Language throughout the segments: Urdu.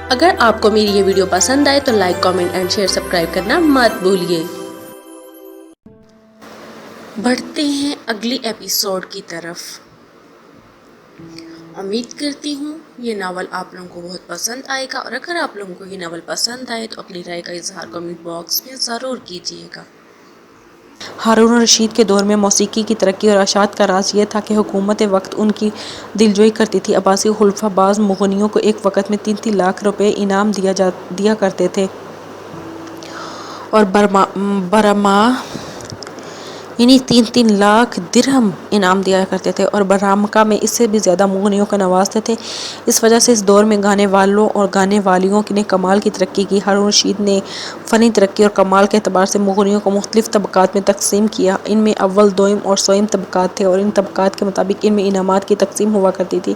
اگر آپ کو میری یہ ویڈیو پسند آئے تو like, comment and share, subscribe کرنا مت بھولیے۔ بڑھتے ہیں اگلی ایپیسوڈ کی طرف۔ امید کرتی ہوں یہ ناول آپ لوگوں کو بہت پسند آئے گا، اور اگر آپ لوگوں کو یہ ناول پسند آئے تو اپنی رائے کا اظہار کمنٹ باکس میں ضرور کیجیے گا۔ ہارون الرشید کے دور میں موسیقی کی ترقی اور اشاعت کا راز یہ تھا کہ حکومت وقت ان کی دلجوئی کرتی تھی۔ عباسی خلفاء بعض مغنیوں کو ایک وقت میں 3 لاکھ روپے انعام دیا کرتے تھے، اور برماہ یعنی 3 لاکھ درہم انعام دیا کرتے تھے، اور برامکہ میں اس سے بھی زیادہ مغنیوں کو نوازتے تھے۔ اس وجہ سے اس دور میں گانے والوں اور گانے والیوں نے کمال کی ترقی کی۔ ہارون الرشید نے فنی ترقی اور کمال کے اعتبار سے مغنیوں کو مختلف طبقات میں تقسیم کیا۔ ان میں اول، دوئم اور سوم طبقات تھے، اور ان طبقات کے مطابق ان میں انعامات کی تقسیم ہوا کرتی تھی۔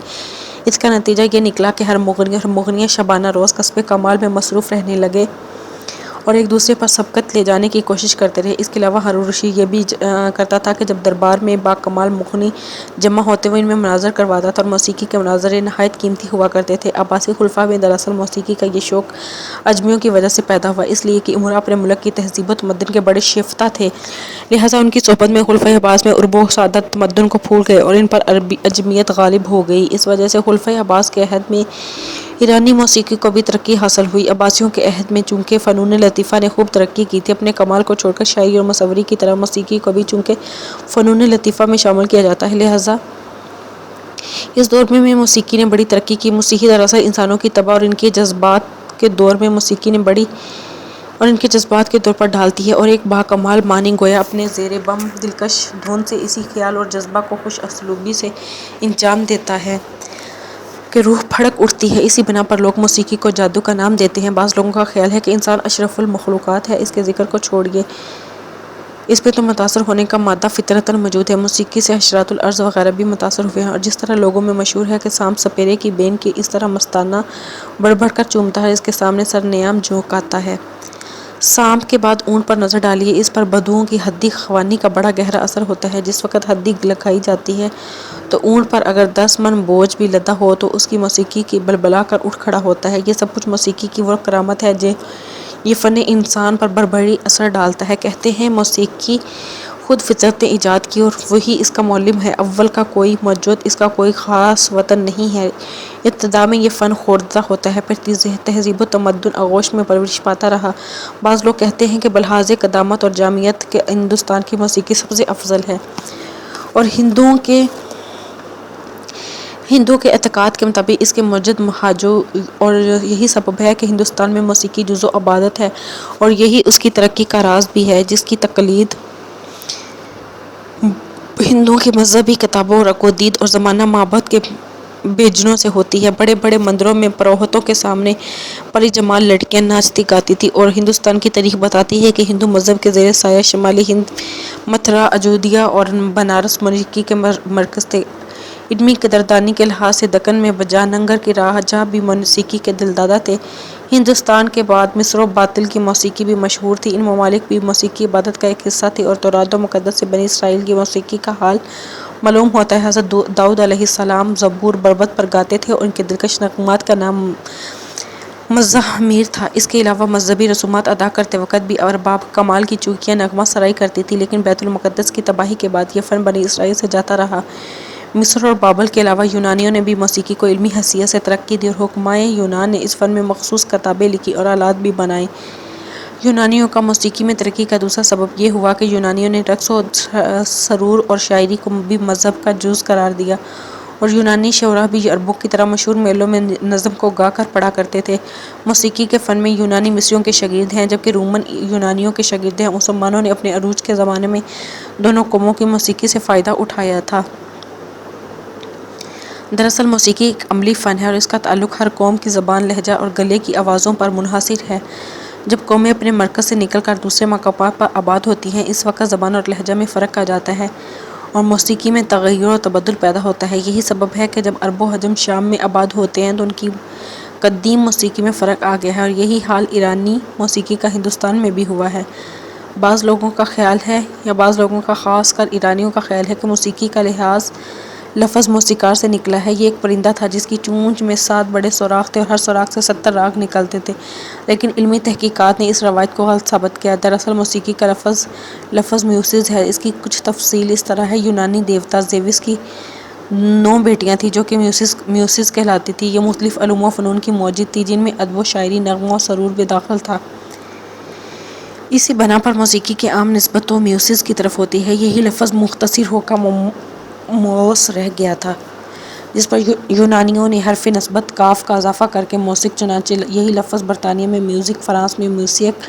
اس کا نتیجہ یہ نکلا کہ ہر مغنی اور مغنیہ شبانہ روز کسب کمال میں مصروف رہنے لگے اور ایک دوسرے پر سبقت لے جانے کی کوشش کرتے رہے۔ اس کے علاوہ ہارون الرشید یہ بھی کرتا تھا کہ جب دربار میں باکمال مغنی جمع ہوتے وہ ان میں مناظر کرواتا تھا، اور موسیقی کے مناظرے نہایت قیمتی ہوا کرتے تھے۔ عباسی خلفاء میں دراصل موسیقی کا یہ شوق اجمیوں کی وجہ سے پیدا ہوا، اس لیے کہ امراء اپنے ملک کی تہذیب و تمدن کے بڑے شیفتہ تھے، لہٰذا ان کی صحبت میں خلفائے عباس میں عرب و سعادت تمدن کو پھول گئے اور ان پر اجمیت غالب ہو گئی۔ اس وجہ سے خلفائے عباس کے عہد میں ایرانی موسیقی کو بھی ترقی حاصل ہوئی۔ عباسیوں کے عہد میں چونکہ فنون لطیفہ نے خوب ترقی کی تھی، اپنے کمال کو چھوڑ کر شاعری اور مصوری کی طرح موسیقی کو بھی چونکہ فنون لطیفہ میں شامل کیا جاتا ہے، لہٰذا اس دور میں موسیقی نے بڑی ترقی کی۔ موسیقی دراصل انسانوں کی طبع اور ان کے جذبات کے طور پر ڈھالتی ہے، اور ایک باکمال معنی گویا اپنے زیر بم دلکش دھن سے اسی خیال اور جذبہ کو خوش اسلوبی سے انجام دیتا ہے کہ روح پھڑک اٹھتی ہے۔ اسی بنا پر لوگ موسیقی کو جادو کا نام دیتے ہیں۔ بعض لوگوں کا خیال ہے کہ انسان اشرف المخلوقات ہے، اس کے ذکر کو چھوڑیے، اس پہ تو متاثر ہونے کا مادہ فطرتاً موجود ہے۔ موسیقی سے حشرات الارض وغیرہ بھی متاثر ہوئے ہیں، اور جس طرح لوگوں میں مشہور ہے کہ سانپ سپیرے کی بین کی اس طرح مستانہ بڑھ بڑھ کر چومتا ہے، اس کے سامنے سر نیام جھونکاتا ہے۔ سانپ کے بعد اونٹ پر نظر ڈالیے، اس پر بدوؤں کی حدی خوانی کا بڑا گہرا اثر ہوتا ہے۔ جس وقت حدی لگائی جاتی ہے تو اونٹ پر اگر 10 من بوجھ بھی لدا ہو تو اس کی موسیقی کی بلبلا کر اٹھ کھڑا ہوتا ہے۔ یہ سب کچھ موسیقی کی وہ کرامت ہے جو یہ فن انسان پر بڑبڑی اثر ڈالتا ہے۔ کہتے ہیں موسیقی خود فطرت نے ایجاد کی اور وہی اس کا معلم ہے، اول کا کوئی موجد، اس کا کوئی خاص وطن نہیں ہے۔ ابتدا میں یہ فن خوردہ ہوتا ہے، پھر تہذیب و تمدن آغوش میں پرورش پاتا رہا۔ بعض لوگ کہتے ہیں کہ بلحاظ قدامت اور جامعیت کے ہندوستان کی موسیقی سب سے افضل ہے، اور ہندوؤں کے اعتقاد کے مطابق اس کے موجد اور یہی سبب ہے کہ ہندوستان میں موسیقی جزو عبادت ہے، اور یہی اس کی ترقی کا راز بھی ہے، جس کی تقلید ہندوؤں کی مذہبی کتابوں، رق و دید اور زمانہ معبد کے بیجنوں سے ہوتی ہے۔ بڑے بڑے مندروں میں پروہتوں کے سامنے پری جمال لڑکیاں ناچتی گاتی تھیں، اور ہندوستان کی تاریخ بتاتی ہے کہ ہندو مذہب کے زیر سایہ شمالی ہند، متھرا، اجودھیا اور بنارس موسیقی کے مرکز تھے۔ علمی قدردانی کے لحاظ سے دکن میں بجانگر کی راہ جہاں بھی موسیقی کے دلدادہ تھے۔ ہندوستان کے بعد مصر و بابل کی موسیقی بھی مشہور تھی۔ ان ممالک بھی موسیقی عبادت کا ایک حصہ تھی، اور تورات و مقدس سے بنی اسرائیل کی موسیقی کا حال معلوم ہوتا ہے۔ حضرت داؤد علیہ السلام زبور بربط پر گاتے تھے، اور ان کے دلکش نغمات کا نام مزامیر تھا۔ اس کے علاوہ مذہبی رسومات ادا کرتے وقت بھی ارباب کمال کی چوکیاں نغمہ سرائی کرتی تھیں، لیکن بیت المقدس کی تباہی کے بعد یہ فن بنی اسرائیل سے جاتا رہا۔ مصر اور بابل کے علاوہ یونانیوں نے بھی موسیقی کو علمی حیثیت سے ترقی دی، اور حکمائے یونان نے اس فن میں مخصوص کتابیں لکھی اور آلات بھی بنائے۔ یونانیوں کا موسیقی میں ترقی کا دوسرا سبب یہ ہوا کہ یونانیوں نے رقص و سرور اور شاعری کو بھی مذہب کا جز قرار دیا، اور یونانی شعراء بھی عربوں کی طرح مشہور میلوں میں نظم کو گا کر پڑھا کرتے تھے۔ موسیقی کے فن میں یونانی مصریوں کے شاگرد ہیں، جبکہ رومن یونانیوں کے شاگرد ہیں۔ مسلمانوں نے اپنے عروج کے زمانے میں دونوں قوموں کی موسیقی سے فائدہ اٹھایا تھا۔ دراصل موسیقی ایک عملی فن ہے، اور اس کا تعلق ہر قوم کی زبان، لہجہ اور گلے کی آوازوں پر منحصر ہے۔ جب قومیں اپنے مرکز سے نکل کر دوسرے مقامات پر آباد ہوتی ہیں، اس وقت زبان اور لہجہ میں فرق آ جاتا ہے، اور موسیقی میں تغیر و تبدل پیدا ہوتا ہے۔ یہی سبب ہے کہ جب عرب و عجم شام میں آباد ہوتے ہیں تو ان کی قدیم موسیقی میں فرق آ گیا ہے، اور یہی حال ایرانی موسیقی کا ہندوستان میں بھی ہوا ہے۔ بعض لوگوں کا خیال ہے، یا بعض لوگوں کا خاص کر ایرانیوں کا خیال ہے کہ موسیقی کا لفظ موسیقار سے نکلا ہے۔ یہ ایک پرندہ تھا جس کی چونچ میں 7 بڑے سوراخ تھے اور ہر سوراخ سے 70 راگ نکلتے تھے، لیکن علمی تحقیقات نے اس روایت کو غلط ثابت کیا۔ دراصل موسیقی کا لفظ میوسز ہے۔ اس کی کچھ تفصیل اس طرح ہے: یونانی دیوتا زیوس کی 9 بیٹیاں تھیں جو کہ میوسز کہلاتی تھیں۔ یہ مختلف علوم و فنون کی موجد تھیں جن میں ادب و شاعری، نغمہ و سرور بھی داخل تھا۔ اسی بنا پر موسیقی کی عام نسبت تو میوسز کی طرف ہوتی ہے۔ یہی لفظ مختصر ہو کر موس رہ گیا تھا، جس پر یونانیوں نے حرف نسبت کاف کا اضافہ کرکے موسک، چنانچہ یہی لفظ برطانیہ میں میوزک، فرانس میں میوسیک،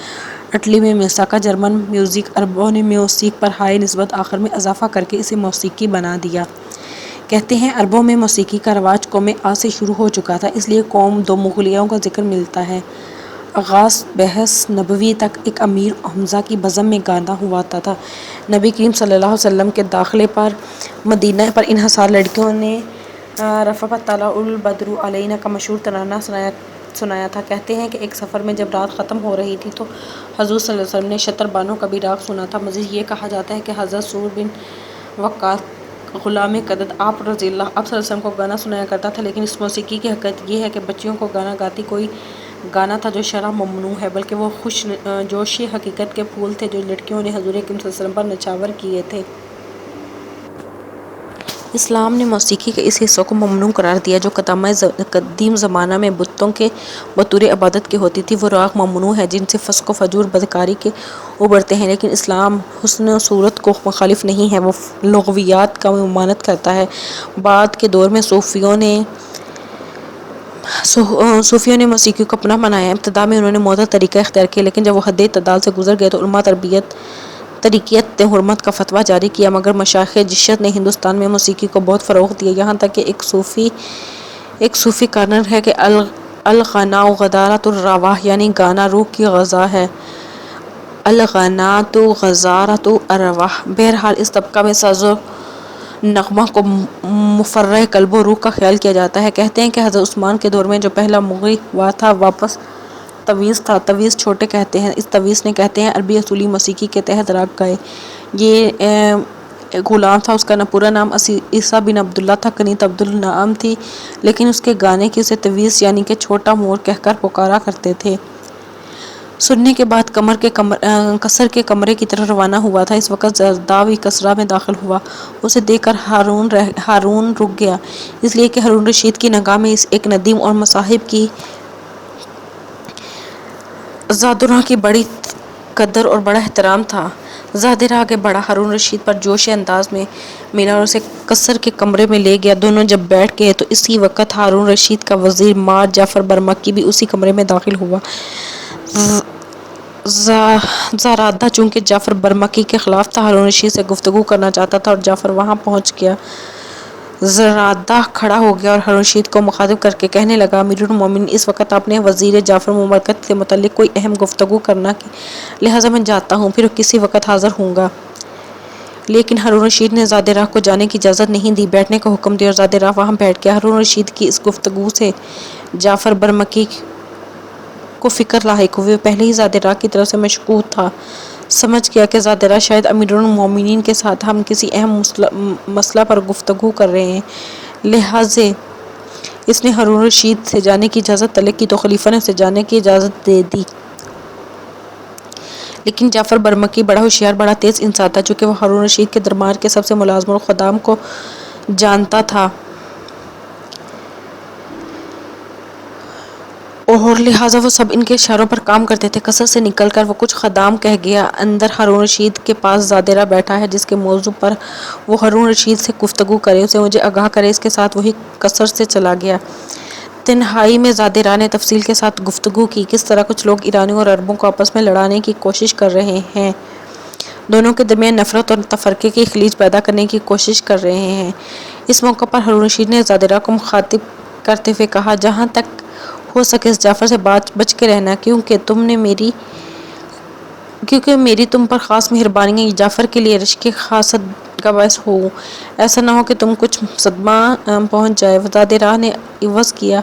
اٹلی میں میوساکا، جرمن میوزک، عربوں نے میوسیک پر ہائے نسبت آخر میں اضافہ کرکے اسے موسیقی بنا دیا۔ کہتے ہیں عربوں میں موسیقی کا رواج قوم عاد سے شروع ہو چکا تھا، اس لیے قوم دو مغلیوں کا ذکر ملتا ہے۔ آغاز بحث نبوی تک ایک امیر حمزہ کی بزم میں گانا ہوا تھا۔ نبی کریم صلی اللہ علیہ وسلم کے داخلے پر مدینہ پر انحصار لڑکیوں نے رفع طلع البدر علینا کا مشہور ترانہ سنایا تھا۔ کہتے ہیں کہ ایک سفر میں جب رات ختم ہو رہی تھی تو حضور صلی اللہ علیہ وسلم نے شتر بانوں کا بھی راگ سنا تھا۔ مزید یہ کہا جاتا ہے کہ حضرت سعد بن وقاص غلام قدد آپ صلی اللہ علیہ وسلم کو گانا سنایا کرتا تھا، لیکن اس موسیقی کی حقیقت یہ ہے کہ بچیوں کو گانا گاتی کوئی گانا تھا جو شرع ممنوع ہے، بلکہ وہ خوش جوشی حقیقت کے پھول تھے جو لڑکیوں نے حضور اکرم صلی اللہ علیہ وسلم پر نچھاور کیے تھے۔ اسلام نے موسیقی کے اس حصے کو ممنوع قرار دیا جو قدیم زمانہ میں بتوں کے بطور عبادت کی ہوتی تھی۔ وہ راگ ممنوع ہیں جن سے فسق و فجور، بدکاری کے ابھرتے ہیں، لیکن اسلام حسن و صورت کو مخالف نہیں ہے، وہ لغویات کا ممانعت کرتا ہے۔ بعد کے دور میں صوفیوں نے موسیقی کو اپنا بنایا۔ ابتدا میں انہوں نے معتدل طریقہ اختیار کیا، لیکن جب وہ حد اعتدال سے گزر گئے تو علماء طریقت نے حرمت کا فتویٰ جاری کیا۔ مگر مشائخ جشت نے ہندوستان میں موسیقی کو بہت فروغ دیا، یہاں تک کہ ایک صوفی کارنر ہے کہ الغناء غدارۃ الارواح، یعنی گانا روح کی غذا ہے۔ الغناۃ غذارۃ الارواح۔ بہرحال اس طبقہ میں ساز و نغمہ کو مفرح قلب و روح کا خیال کیا جاتا ہے۔ کہتے ہیں کہ حضرت عثمان کے دور میں جو پہلا مغی ہوا تھا واپس تویز تھا۔ تویز چھوٹے کہتے ہیں۔ اس تویز نے کہتے ہیں عربی اصولی موسیقی کے تحت راگ گائے۔ یہ غلام تھا، اس کا پورا نام عیسیٰ بن عبداللہ تھا، کنیت عبدالنعام تھی، لیکن اس کے گانے کی اسے تویز یعنی کہ چھوٹا مور کہہ کر پکارا کرتے تھے۔ سننے کے بعد قصر کے کمرے کی طرف روانہ ہوا تھا۔ اس وقت زرداوی کسرہ میں داخل ہوا۔ اسے دیکھ کر ہارون رک گیا، اس لیے کہ ہارون رشید کی نگاہ میں ایک ندیم اور مصاحب کی زادراں کی بڑی قدر اور بڑا احترام تھا۔ زادرہ آگے بڑھا، ہارون رشید پر جوش انداز میں ملا اور اسے قصر کے کمرے میں لے گیا۔ دونوں جب بیٹھ گئے تو اسی وقت ہارون رشید کا وزیر مار جعفر برمکی بھی اسی کمرے میں داخل ہوا۔ زرادہ چونکہ جعفر برمکی کے خلاف تھا، ہارون رشید سے گفتگو کرنا چاہتا تھا اور جعفر وہاں پہنچ گیا۔ زرادہ کھڑا ہو گیا اور ہارون رشید کو مخاطب کرکے کہنے لگا، امیر المومنین، اس وقت آپ نے وزیر جعفر مملکت کے متعلق کوئی اہم گفتگو کرنا کی، لہٰذا میں جاتا ہوں، پھر کسی وقت حاضر ہوں گا۔ لیکن ہارون رشید نے زادرہ کو جانے کی اجازت نہیں دی، بیٹھنے کا حکم دیا اور زادرہ وہاں بیٹھ گیا۔ ہارون رشید کی اس گفتگو سے جعفر برمکی کو فکر لاحق ہوئی۔ وہ پہلے ہی زادرہ کی طرف سے مشکوک تھا، سمجھ گیا کہ زادرہ شاید امیر المومنین کے ساتھ ہم کسی اہم مسئلہ پر گفتگو کر رہے ہیں، لہٰذا اس نے ہارون رشید سے جانے کی اجازت طلب کی تو خلیفہ نے اسے جانے کی اجازت دے دی۔ لیکن جعفر برمکی بڑا ہوشیار، بڑا تیز انسان تھا، چونکہ وہ ہارون رشید کے دربار کے سب سے ملازم اور خدام کو جانتا تھا اور لہٰذا وہ سب ان کے اشاروں پر کام کرتے تھے۔ قصر سے نکل کر وہ کچھ خدام کہہ گیا، اندر ہارون رشید کے پاس زادرہ بیٹھا ہے جس کے موضوع پر وہ ہارون رشید سے گفتگو کرے، اسے مجھے آگاہ کرے۔ اس کے ساتھ وہی قصر سے چلا گیا۔ تنہائی میں زادرہ نے تفصیل کے ساتھ گفتگو کی، کس طرح کچھ لوگ ایرانیوں اور عربوں کو آپس میں لڑانے کی کوشش کر رہے ہیں، دونوں کے درمیان نفرت اور تفرقے کی خلیج پیدا کرنے کی کوشش کر رہے ہیں۔ اس موقع پر ہارون رشید نے زادرہ کو مخاطب کرتے ہوئے کہا، جہاں تک ہو سکے اس جعفر سے بچ کے رہنا، کیونکہ میری تم پر خاص مہربانی ہے، یہ جعفر کے لیے رشک خاصت کا باعث ہو، ایسا نہ ہو کہ تم کچھ صدمہ پہنچ جائے۔ زادرہ نے عوض کیا،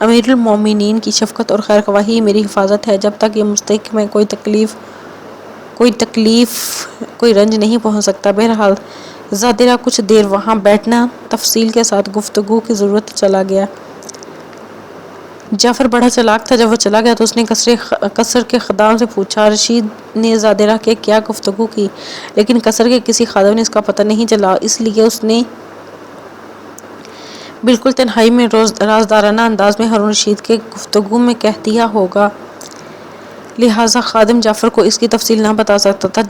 امیر المومنین کی شفقت اور خیر خواہی ہی میری حفاظت ہے، جب تک یہ مستحق میں کوئی تکلیف کوئی رنج نہیں پہنچ سکتا۔ بہرحال زادرا کچھ دیر وہاں بیٹھنا تفصیل کے ساتھ گفتگو کی ضرورت چلا گیا۔ جعفر بڑا چالاک تھا، جب وہ چلا گیا تو اس نے قصر کے خدام سے پوچھا۔ رشید نے زادرا کے کیا گفتگو کی، لیکن قصر کے کسی خادم نے اس کا پتہ نہیں چلا، اس لیے اس نے بالکل تنہائی میں رازدارانہ انداز میں ہارون رشید کے گفتگو میں کہہ دیا ہوگا، لہٰذا خادم جعفر کو اس کی تفصیل نہ بتا سکتا تھا۔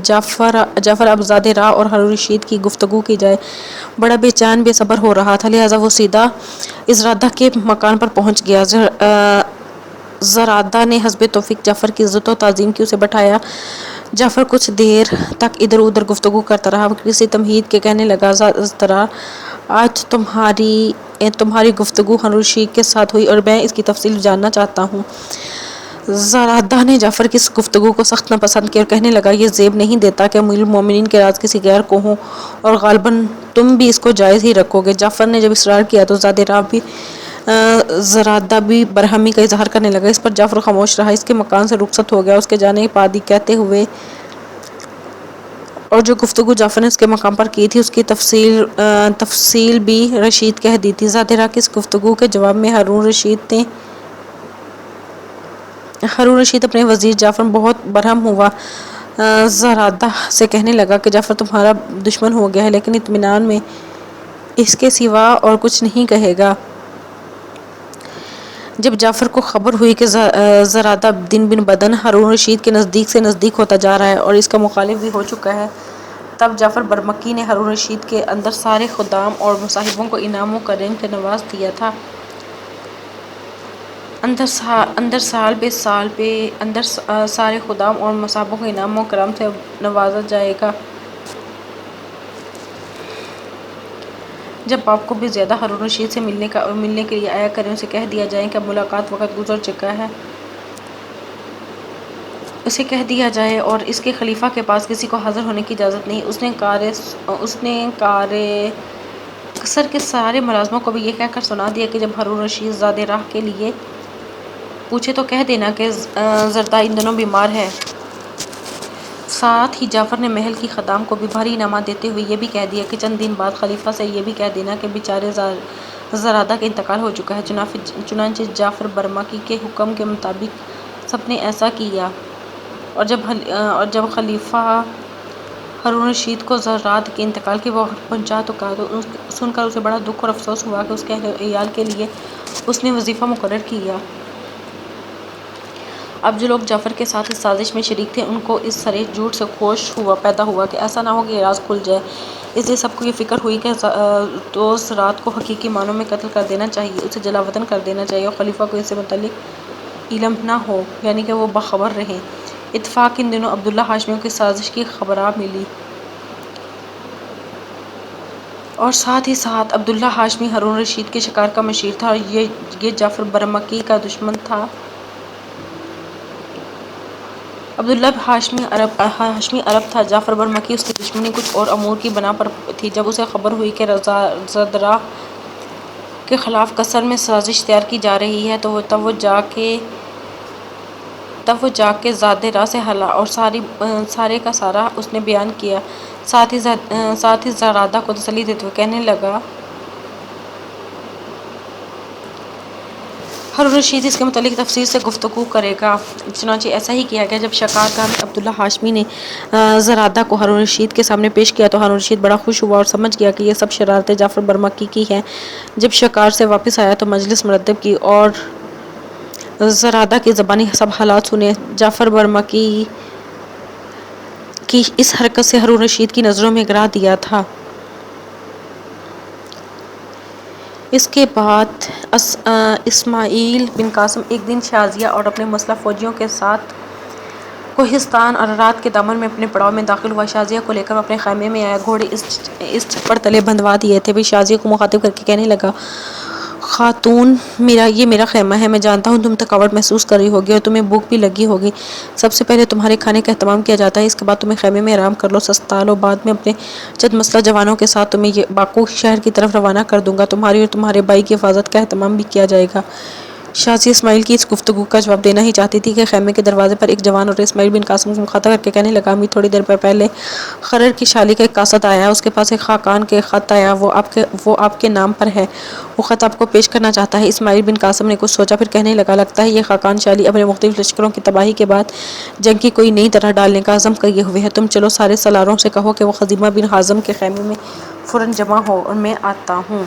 جعفر اب زادرا اور ہارون رشید کی گفتگو کی جائے بڑا بے چین بے صبر ہو رہا تھا، لہٰذا وہ سیدھا زرادہ کے مکان پر پہنچ گیا۔ زرادہ نے حسب توفیق جعفر کی عزت و تعظیم کی اسے بٹھایا۔ جعفر کچھ دیر تک ادھر ادھر گفتگو کرتا رہا، کسی تمہید کے کہنے لگا، زرادہ آج تمہاری گفتگو ہارون رشید کے ساتھ ہوئی اور میں اس کی تفصیل جاننا چاہتا ہوں۔ زرادہ نے جعفر کی اس گفتگو کو سخت ناپسند کیا اور کہنے لگا، یہ زیب نہیں دیتا کہ امیر المومنین کے راز کسی غیر کو ہوں اور غالباً تم بھی اس کو جائز ہی رکھو گے۔ جعفر نے جب اصرار کیا تو زرادہ بھی برہمی کا اظہار کرنے لگا، اس پر جعفر خاموش رہا، اس کے مکان سے رخصت ہو گیا، اس کے جانے کی بعد کہتے ہوئے اور جو گفتگو جعفر نے اس کے مقام پر کی تھی اس کی تفصیل بھی رشید کہہ دی تھی۔ زادرا کی اس گفتگو کے جواب میں ہارون رشید اپنے وزیر جعفر بہت برہم ہوا، زرادہ سے کہنے لگا کہ جعفر تمہارا دشمن ہو گیا ہے، لیکن اطمینان میں اس کے سوا اور کچھ نہیں کہے گا۔ جب جعفر کو خبر ہوئی کہ زرادہ دن بدن ہارون رشید کے نزدیک سے نزدیک ہوتا جا رہا ہے اور اس کا مخالف بھی ہو چکا ہے، تب جعفر برمکی نے ہارون رشید کے اندر سارے خدام اور مصاحبوں کو انعام و کرم سے نواز دیا تھا۔ اندر سارے خدام اور مصاحبوں کو انعام و کرم سے نوازا جائے گا۔ جب باپ کو بھی زیادہ ہارون رشید سے ملنے کے لیے آیا کریں، اسے کہہ دیا جائے کہ اب ملاقات وقت گزر چکا ہے، اسے کہہ دیا جائے اور اس کے خلیفہ کے پاس کسی کو حاضر ہونے کی اجازت نہیں۔ اس نے قصر کے سارے ملازموں کو بھی یہ کہہ کر سنا دیا کہ جب ہارون رشید زادرا کے لیے پوچھے تو کہہ دینا کہ زرادہ ان دنوں بیمار ہے۔ ساتھ ہی جعفر نے محل کی خدام کو بھی بھاری انعامات دیتے ہوئے یہ بھی کہہ دیا کہ چند دن بعد خلیفہ سے یہ بھی کہہ دینا کہ بیچارے زرادہ کا انتقال ہو چکا ہے۔ چنانچہ جعفر برمکی کے حکم کے مطابق سب نے ایسا کیا، اور جب خلیفہ ہارون رشید کو زرادہ کے انتقال کی خبر پہنچا تو سن کر اسے بڑا دکھ اور افسوس ہوا کہ اس کے اہل و عیال کے لیے اس نے وظیفہ مقرر کیا۔ اب جو لوگ جعفر کے ساتھ اس سازش میں شریک تھے ان کو اس صریح جھوٹ سے خوش پیدا ہوا کہ ایسا نہ ہو کہ یہ راز کھل جائے، اس لیے سب کو یہ فکر ہوئی کہ تو زرادہ کو حقیقی معنوں میں قتل کر دینا چاہیے، اسے جلا وطن کر دینا چاہیے اور خلیفہ کو اس سے متعلق علم نہ ہو، یعنی کہ وہ باخبر رہیں۔ اتفاق ان دنوں عبداللہ ہاشمیوں کی سازش کی خبرات ملی، اور ساتھ ہی ساتھ عبداللہ ہاشمی ہارون رشید کے شکار کا مشیر تھا اور یہ جعفر برمکی کا دشمن تھا۔ عبداللہ ہاشمی عرب تھا، جعفر برمکی اس کی دشمنی کچھ اور امور کی بنا پر تھی۔ جب اسے خبر ہوئی کہ زرادہ کے خلاف قصر میں سازش تیار کی جا رہی ہے تو تب وہ جا کے زادرا سے ہلا اور سارے کا سارا اس نے بیان کیا۔ ساتھ ہی زرادہ کو تسلی دیتے ہوئے کہنے لگا، ہارون رشید اس کے متعلق تفصیل سے گفتگو کرے گا۔ چنانچہ ایسا ہی کیا گیا۔ جب شکارگاہ میں عبداللہ ہاشمی نے زرادہ کو ہارون رشید کے سامنے پیش کیا تو ہارون رشید بڑا خوش ہوا اور سمجھ گیا کہ یہ سب شرارتیں جعفر برمکی کی ہیں۔ جب شکار سے واپس آیا تو مجلس مرتب کی اور زرادہ کی زبانی سب حالات سنے۔ جعفر برمکی کی اس حرکت سے ہارون رشید کی نظروں میں گرا دیا تھا۔ اس کے بعد اسماعیل بن قاسم ایک دن شازیہ اور اپنے مسلح فوجیوں کے ساتھ کوہستان ارارات کے دامن میں اپنے پڑاؤ میں داخل ہوا۔ شازیہ کو لے کر اپنے خیمے میں آیا، گھوڑے اس چھپر تلے بندھوا دیے تھے۔ پھر شازیہ کو مخاطب کر کے کہنے لگا، خاتون، یہ میرا خیمہ ہے، میں جانتا ہوں تم تھکاوٹ محسوس کر رہی ہوگی اور تمہیں بھوک بھی لگی ہوگی۔ سب سے پہلے تمہارے کھانے کا اہتمام کیا جاتا ہے، اس کے بعد تمہیں خیمے میں آرام کر لو، سستا لو، بعد میں اپنے چند مسلح جوانوں کے ساتھ تمہیں باکو شہر کی طرف روانہ کر دوں گا، تمہاری اور تمہارے بھائی کی حفاظت کا اہتمام بھی کیا جائے گا۔ شازیہ اسماعیل کی اس گفتگو کا جواب دینا ہی چاہتی تھی کہ خیمے کے دروازے پر ایک جوان اور اسماعیل بن قاسم کو مخاطب کر کے کہنے لگا، امی تھوڑی دیر پہلے خرر کی شالی کا ایک قاصد آیا ہے، اس کے پاس ایک خاقان کے خط آیا، وہ آپ کے نام پر ہے، وہ خط آپ کو پیش کرنا چاہتا ہے۔ اسماعیل بن قاسم نے کچھ سوچا، پھر کہنے لگا، لگتا ہے یہ خاقان شالی اپنے مختلف لشکروں کی تباہی کے بعد جنگ کی کوئی نئی طرح ڈالنے کا عزم کیے ہوئے ہے، تم چلو سارے سالاروں سے کہو کہ وہ خزیمہ بن حازم کے خیمے میں فوراً جمع ہو اور میں آتا ہوں۔